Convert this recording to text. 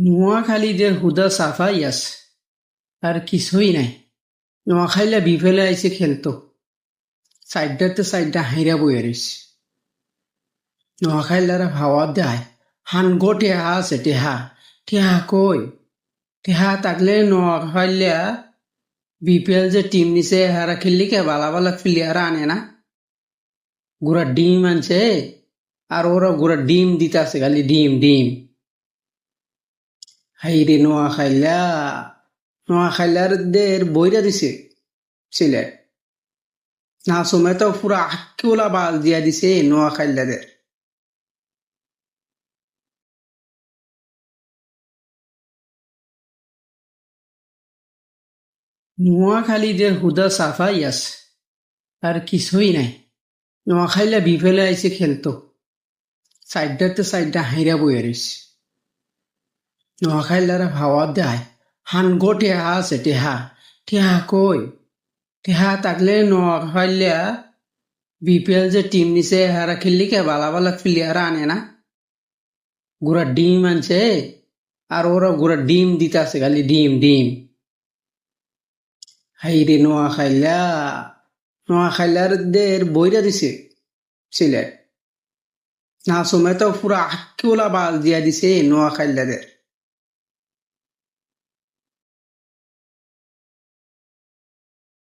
নোয়াখালীদের হুদা সাফাই আছে, আর কিছুই নাই। নোয়াখাইলা বিফেলে আইছে খেলতো, সাইডটাতে সাইডটা হাইরা বইয়া রইছে। নোয়াখাইলারা ভাওয়া দেয় হানগো টেহা আছে, টেহা টেহা কই? টেহা থাকলে নোয়াখাইলা বিপিএল যে টিম নিছে হারা খেললি কে বালা বালা প্লেয়ার আনে না, গুড়া ডিম আনছে। আর ওরা গুড়া ডিম দিতাছে, খালি ডিম ডিম। হাইরে নোয়াখাইলার দের বইরা দিছে সিলেট। না সময় তো পুরা আক্কিওলা বাল দিয়া দিছে নোয়াখাইলাদের। নোয়াখালীদের হুদা সাফাই আছে, আর কিছুই নাই। নোয়াখাইলা বিফেলে আইছে খেলতো, সাইডটাতে সাইডটা হাইরা বইয়া রইছে। নোয়াখাইলারা ভাওয়া দেয় হানগো টেহা আছে, টেহা টেহা কই? টেহা থাকলে নোয়াখাইলা বিপিএল যে টিম নিছে হারা খেললি কে বালা বালা প্লেয়ার আনে না, গুড়া ডিম আনছে। আর ওরা গুড়া ডিম দিতাছে, খালি ডিম ডিম। হাইরে নোয়াখাইলার দের বইরা দিছে সিলেট। না সময় তো পুরা আক্কিওলা বাল দিয়া দিছে নোয়াখাইলাদের।